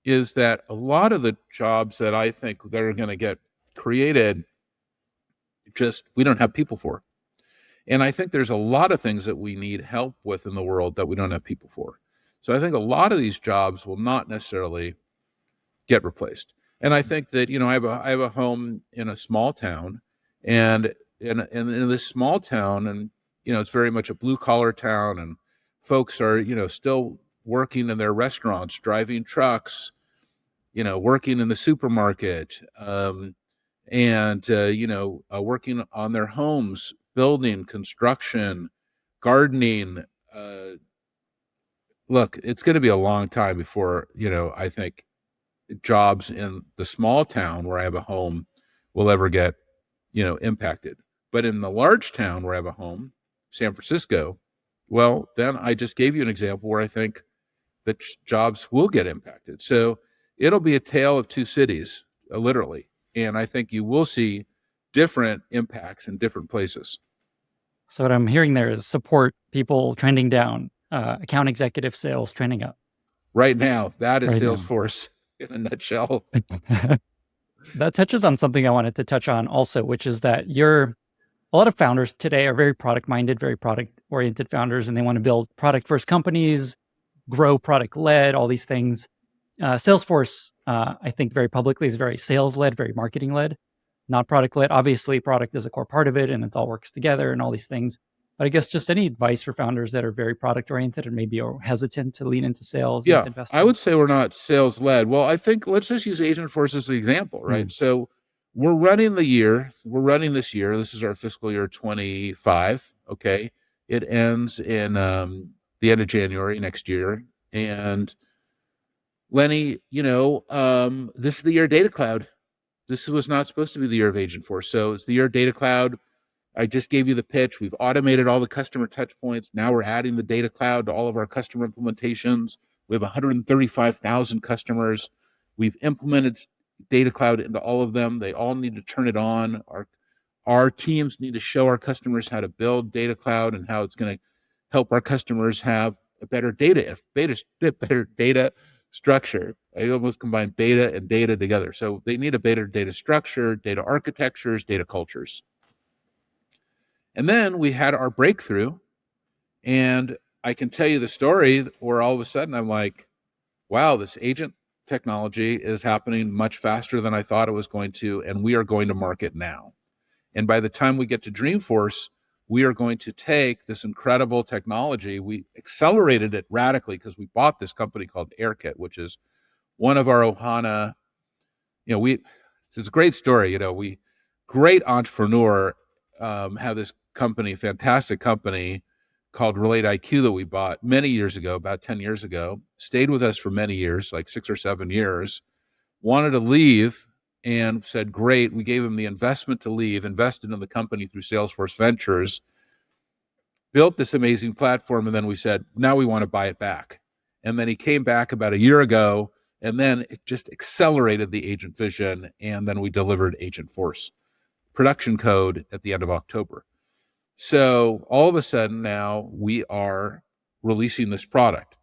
is that a lot of the jobs that I think that are going to get created, we don't have people for. And I think there's a lot of things that we need help with in the world that we don't have people for. So I think a lot of these jobs will not necessarily get replaced. And I think that, I have a home in a small town, and in this small town, and, it's very much a blue collar town, and folks are, still working in their restaurants, driving trucks, working in the supermarket, and working on their homes, building, construction, gardening. Look, it's going to be a long time before, I think jobs in the small town where I have a home will ever get, impacted. But in the large town where I have a home, San Francisco, well, then I just gave you an example where I think that jobs will get impacted. So it'll be a tale of two cities, literally. And I think you will see different impacts in different places. So what I'm hearing there is support people trending down, account executive sales trending up. Right now, that is Right now. Salesforce in a nutshell. That touches on something I wanted to touch on also, which is that a lot of founders today are very product-minded, very product-oriented founders, and they want to build product-first companies, grow product-led, all these things. Salesforce, I think very publicly, is very sales-led, very marketing-led, not product-led. Obviously, product is a core part of it, and it all works together and all these things. But I guess just any advice for founders that are very product-oriented and maybe are hesitant to lean into sales and to invest I would say we're not sales-led. Well, I think let's just use Agentforce as the example, right? So we're running this year. This is our fiscal year 25, okay? It ends in the end of January next year. And Lenny, this is the year of Data Cloud. This was not supposed to be the year of Agentforce. So it's the year of Data Cloud. I just gave you the pitch. We've automated all the customer touch points. Now we're adding the Data Cloud to all of our customer implementations. We have 135,000 customers. We've implemented Data Cloud into all of them. They all need to turn it on. Our teams need to show our customers how to build Data Cloud and how it's going to help our customers have a better data structure. I almost combine beta and data together. So they need a better data structure, data architectures, data cultures. And then we had our breakthrough, and I can tell you the story where all of a sudden I'm like, wow, this agent technology is happening much faster than I thought it was going to, and we are going to market now. And by the time we get to Dreamforce, we are going to take this incredible technology. We accelerated it radically because we bought this company called AirKit, which is one of our Ohana, it's a great story. Great entrepreneur, have this company, fantastic company called Relate IQ that we bought many years ago, about 10 years ago, stayed with us for many years, like 6 or 7 years, wanted to leave and said, great. We gave him the investment to leave, invested in the company through Salesforce Ventures, built this amazing platform. And then we said, now we want to buy it back. And then he came back about a year ago, and then it just accelerated the agent vision. And then we delivered Agentforce production code at the end of October. So all of a sudden now we are releasing this product.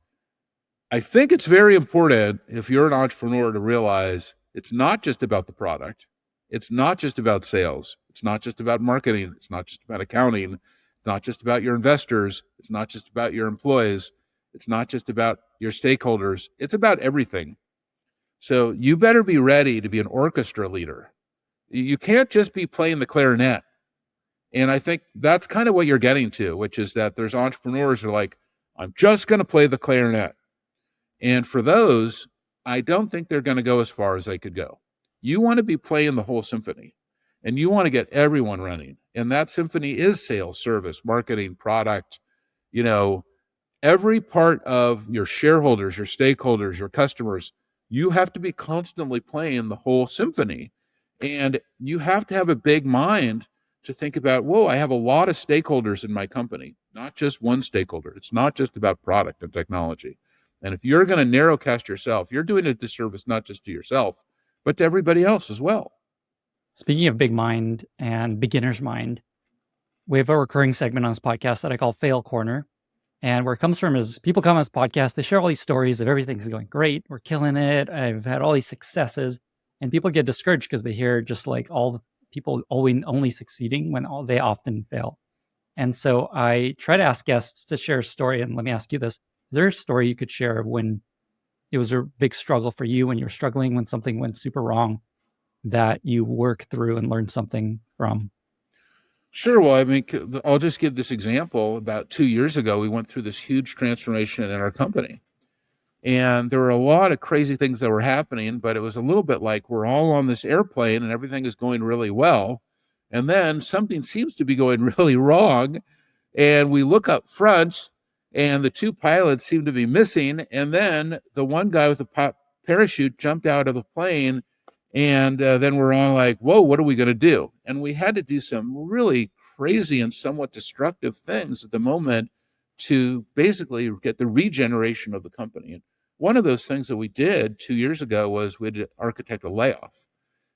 I think it's very important if you're an entrepreneur to realize it's not just about the product. It's not just about sales. It's not just about marketing. It's not just about accounting. It's not just about your investors. It's not just about your employees. It's not just about your stakeholders. It's about everything. So you better be ready to be an orchestra leader. You can't just be playing the clarinet. And I think that's kind of what you're getting to, which is that there's entrepreneurs who are like, I'm just going to play the clarinet. And for those, I don't think they're going to go as far as they could go. You want to be playing the whole symphony, and you want to get everyone running. And that symphony is sales, service, marketing, product, you know, every part of your shareholders, your stakeholders, your customers. You have to be constantly playing the whole symphony. And you have to have a big mind to think about, whoa, I have a lot of stakeholders in my company, not just one stakeholder. It's not just about product and technology. And if you're going to narrowcast yourself, you're doing a disservice not just to yourself, but to everybody else as well. Speaking of big mind and beginner's mind, we have a recurring segment on this podcast that I call Fail Corner. And where it comes from is people come on this podcast, they share all these stories of everything's going great, we're killing it, I've had all these successes. And people get discouraged because they hear just like all the people only succeeding when they often fail. And so I try to ask guests to share a story. And let me ask you this. Is there a story you could share of when it was a big struggle for you, when you were struggling, when something went super wrong, that you worked through and learned something from? Sure. Well, I mean, I'll just give this example. About 2 years ago, we went through this huge transformation in our company. And there were a lot of crazy things that were happening, but it was a little bit like we're all on this airplane and everything is going really well. And then something seems to be going really wrong. And we look up front and the two pilots seem to be missing. And then the one guy with the parachute jumped out of the plane. And then we're all like, whoa, what are we going to do? And we had to do some really crazy and somewhat destructive things at the moment to basically get the regeneration of the company. And one of those things that we did 2 years ago was we had to architect a layoff.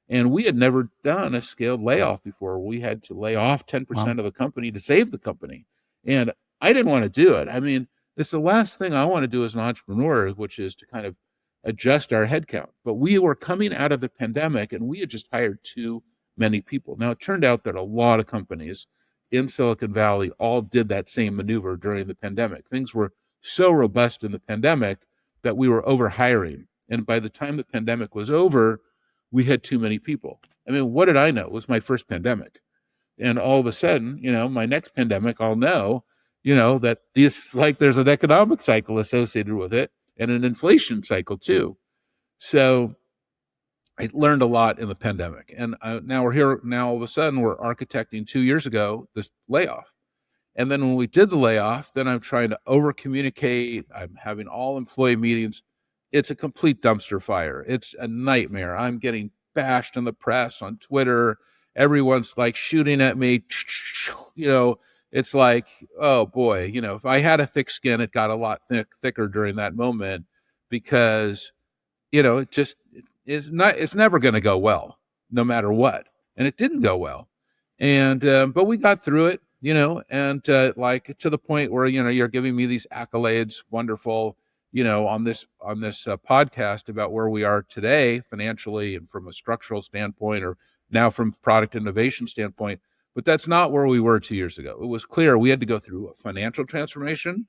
And we had never done a scaled layoff before. We had to lay off 10% of the company to save the company. And I didn't want to do it. I mean, it's the last thing I want to do as an entrepreneur, which is to kind of adjust our headcount. But we were coming out of the pandemic and we had just hired too many people. Now, it turned out that a lot of companies in Silicon Valley all did that same maneuver during the pandemic. Things were so robust in the pandemic that we were over hiring. And by the time the pandemic was over, we had too many people. I mean, what did I know? It was my first pandemic. And all of a sudden, my next pandemic, I'll know, that there's an economic cycle associated with it and an inflation cycle too. So I learned a lot in the pandemic. And now we're here. Now all of a sudden we're architecting 2 years ago this layoff. And then when we did the layoff, then I'm trying to over communicate. I'm having all employee meetings. It's a complete dumpster fire. It's a nightmare. I'm getting bashed in the press, on Twitter. Everyone's like shooting at me. It's like, oh boy, if I had a thick skin, it got a lot thicker during that moment because, it's never going to go well, no matter what. And it didn't go well. And, but we got through it, and like to the point where, you're giving me these accolades, wonderful, on this podcast about where we are today financially and from a structural standpoint, or now from product innovation standpoint. But that's not where we were 2 years ago. It was clear we had to go through a financial transformation,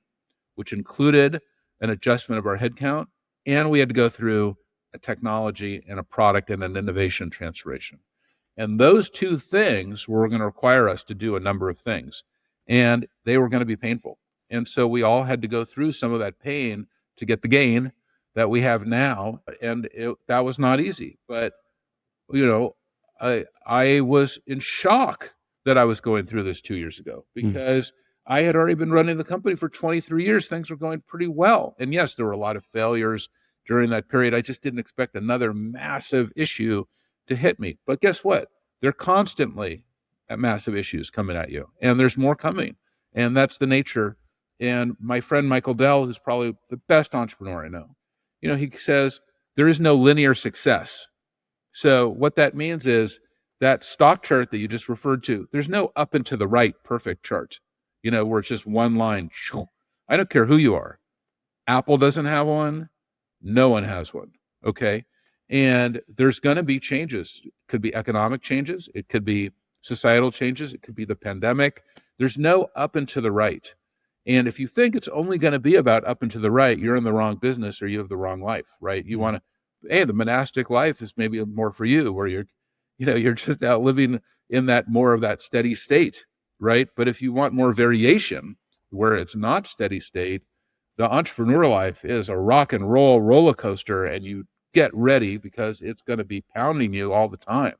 which included an adjustment of our headcount, and we had to go through a technology and a product and an innovation transformation. And those two things were going to require us to do a number of things, and they were going to be painful. And so we all had to go through some of that pain to get the gain that we have now. And that was not easy. But, I was in shock that I was going through this 2 years ago because I had already been running the company for 23 years. Things were going pretty well. And yes, there were a lot of failures during that period. I just didn't expect another massive issue to hit me. But guess what? They're constantly massive issues coming at you, and there's more coming. And that's the nature. And my friend Michael Dell, who's probably the best entrepreneur I know, he says there is no linear success. So what that means is that stock chart that you just referred to, there's no up and to the right perfect chart, where it's just one line. I don't care who you are. Apple doesn't have one. No one has one. Okay. And there's going to be changes. It could be economic changes. It could be societal changes. It could be the pandemic. There's no up and to the right. And if you think it's only going to be about up and to the right, you're in the wrong business or you have the wrong life, right? You want to, hey, the monastic life is maybe more for you, where you're just out living in that more of that steady state, right? But if you want more variation where it's not steady state, the entrepreneurial life is a rock and roll roller coaster, and you get ready because it's going to be pounding you all the time.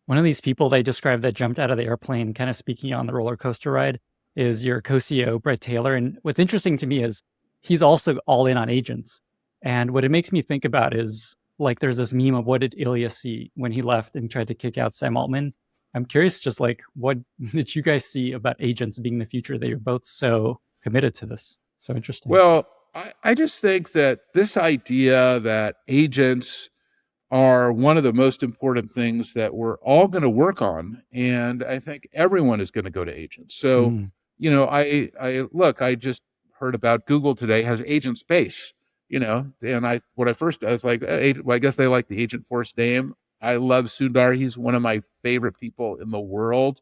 One of these people they described that jumped out of the airplane, kind of speaking on the roller coaster ride, is your co-CEO, Brett Taylor. And what's interesting to me is he's also all in on agents. And what it makes me think about is, like, there's this meme of what did Ilya see when he left and tried to kick out Sam Altman. I'm curious, just like, what did you guys see about agents being the future that you're both so committed to this? So interesting. Well, I just think that this idea that agents are one of the most important things that we're all going to work on. And I think everyone is going to go to agents. So, I just heard about Google today has Agent Space, and I was like, hey, well, I guess they like the Agentforce name. I love Sundar. He's one of my favorite people in the world.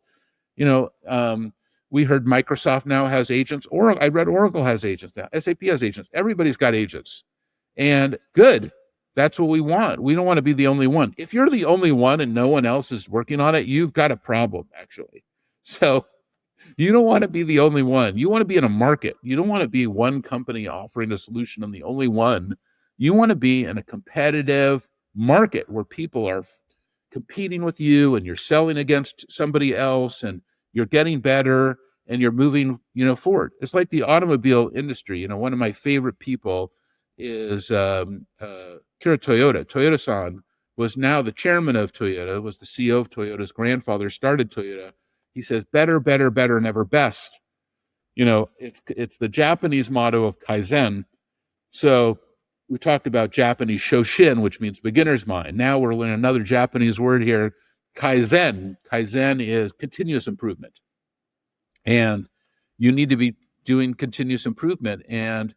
We heard Microsoft now has agents. I read Oracle has agents now. SAP has agents. Everybody's got agents. And good. That's what we want. We don't want to be the only one. If you're the only one and no one else is working on it, you've got a problem, actually. So you don't want to be the only one. You want to be in a market. You don't want to be one company offering a solution and the only one. You want to be in a competitive market where people are competing with you and you're selling against somebody else and you're getting better and you're moving, forward. It's like the automobile industry. One of my favorite people is Kira Toyota. Toyota-san was now the chairman of Toyota, was the CEO of Toyota. His grandfather started Toyota. He says, better, better, better, never best. It's the Japanese motto of Kaizen. So we talked about Japanese Shoshin, which means beginner's mind. Now we're learning another Japanese word here, Kaizen. Kaizen is continuous improvement. And you need to be doing continuous improvement. And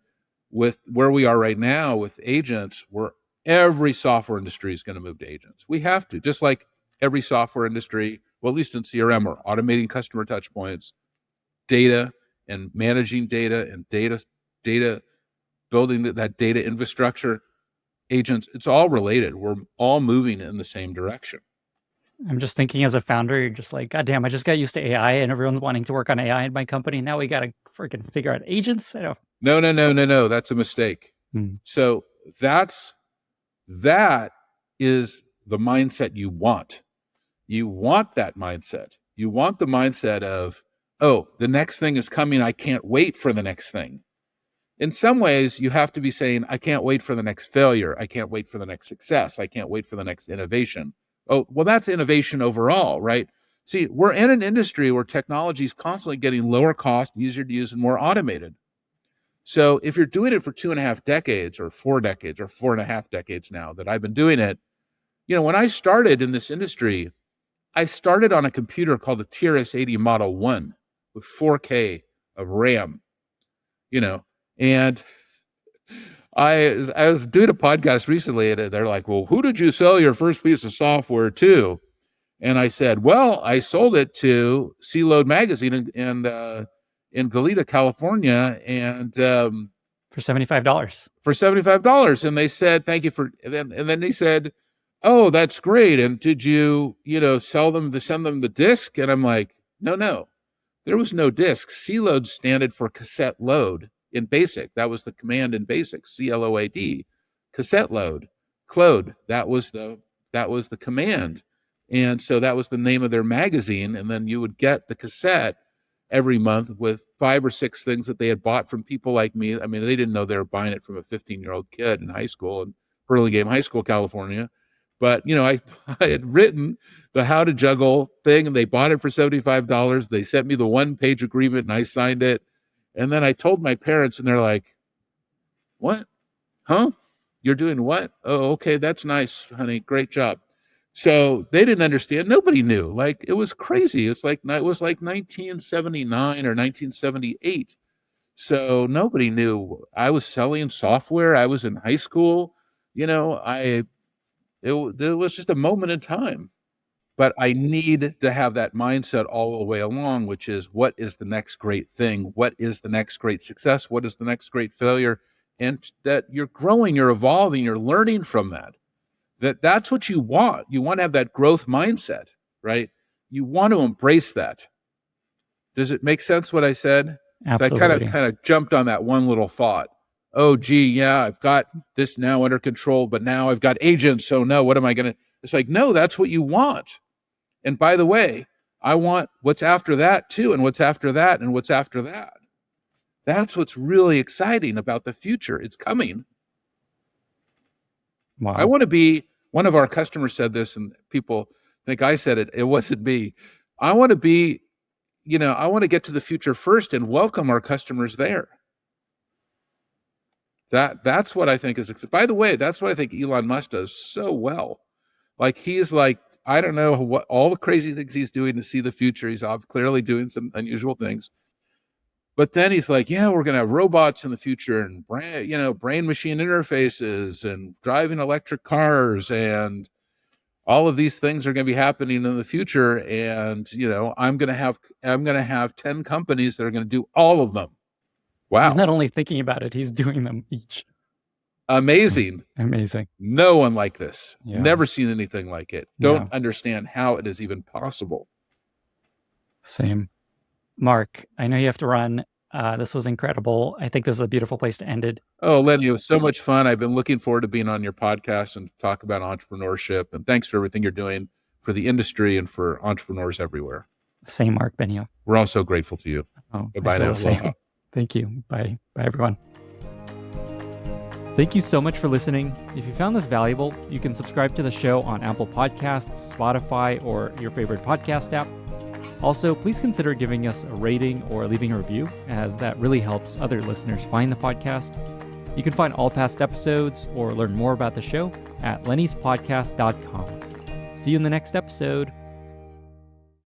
with where we are right now with agents, where every software industry is going to move to agents. We have to, just like every software industry, well, at least in CRM, we're automating customer touch points, data and managing data and data, building that data infrastructure, agents, it's all related. We're all moving in the same direction. I'm just thinking as a founder, you're just like, God damn, I just got used to AI and everyone's wanting to work on AI in my company. Now we got to freaking figure out agents. No. That's a mistake. So that is the mindset you want. You want that mindset. You want the mindset of, oh, the next thing is coming. I can't wait for the next thing. In some ways, you have to be saying, I can't wait for the next failure. I can't wait for the next success. I can't wait for the next innovation. Oh, well, that's innovation overall, right? See, we're in an industry where technology is constantly getting lower cost, easier to use, and more automated. So if you're doing it for 2.5 decades or 4 decades or 4.5 decades now that I've been doing it, when I started in this industry, I started on a computer called the TRS-80 Model 1 with 4K of RAM, and I was doing a podcast recently and they're like, well, who did you sell your first piece of software to? And I said, well, I sold it to C-Load Magazine in Goleta, California, and for $75. For $75, and they said, thank you for. And then they said, oh, that's great. And did you, send them the disc? And I'm like, no, there was no disc. C-Load standard for cassette load in BASIC. That was the command in BASIC, CLOAD, cassette load, CLOAD. That was the command. And so that was the name of their magazine. And then you would get the cassette every month with 5 or 6 things that they had bought from people like me. I mean, they didn't know they were buying it from a 15-year-old kid in high school in Burlingame High School, California. But, I had written the How to Juggle thing, and they bought it for $75. They sent me the 1-page agreement, and I signed it. And then I told my parents, and they're like, what? Huh? You're doing what? Oh, okay, that's nice, honey. Great job. So they didn't understand. Nobody knew. Like, it was crazy. It was like 1979 or 1978. So nobody knew. I was selling software. I was in high school. It was just a moment in time. But I need to have that mindset all the way along, which is, what is the next great thing? What is the next great success? What is the next great failure? And that you're growing, you're evolving, you're learning from that. That's what you want. You want to have that growth mindset, right? You want to embrace that. Does it make sense what I said? Absolutely. So I kind of jumped on that one little thought. Oh, gee, yeah, I've got this now under control, but now I've got agents. So no, what am I going to? It's like, no, that's what you want. And by the way, I want what's after that too, and what's after that, and what's after that. That's what's really exciting about the future. It's coming. Wow. I want to be, one of our customers said this, and people think I said it. It wasn't me. I want to be, I want to get to the future first and welcome our customers there. That's what I think is, by the way, that's what I think Elon Musk does so well. Like, he's like, I don't know what all the crazy things he's doing to see the future. He's clearly doing some unusual things. But then he's like, yeah, we're going to have robots in the future, and brain machine interfaces, and driving electric cars, and all of these things are going to be happening in the future. And, I'm going to have 10 companies that are going to do all of them. Wow. He's not only thinking about it, he's doing them each. Amazing. Amazing. No one like this. Yeah. Never seen anything like it. Don't understand how it is even possible. Same. Mark, I know you have to run. This was incredible. I think this is a beautiful place to end it. Oh, Lenny, it was so much fun. I've been looking forward to being on your podcast and talk about entrepreneurship. And thanks for everything you're doing for the industry and for entrepreneurs everywhere. Same, Marc Benioff. We're all so grateful to you. Oh, bye now. Thank you. Bye. Bye, everyone. Thank you so much for listening. If you found this valuable, you can subscribe to the show on Apple Podcasts, Spotify, or your favorite podcast app. Also, please consider giving us a rating or leaving a review, as that really helps other listeners find the podcast. You can find all past episodes or learn more about the show at lennyspodcast.com. See you in the next episode.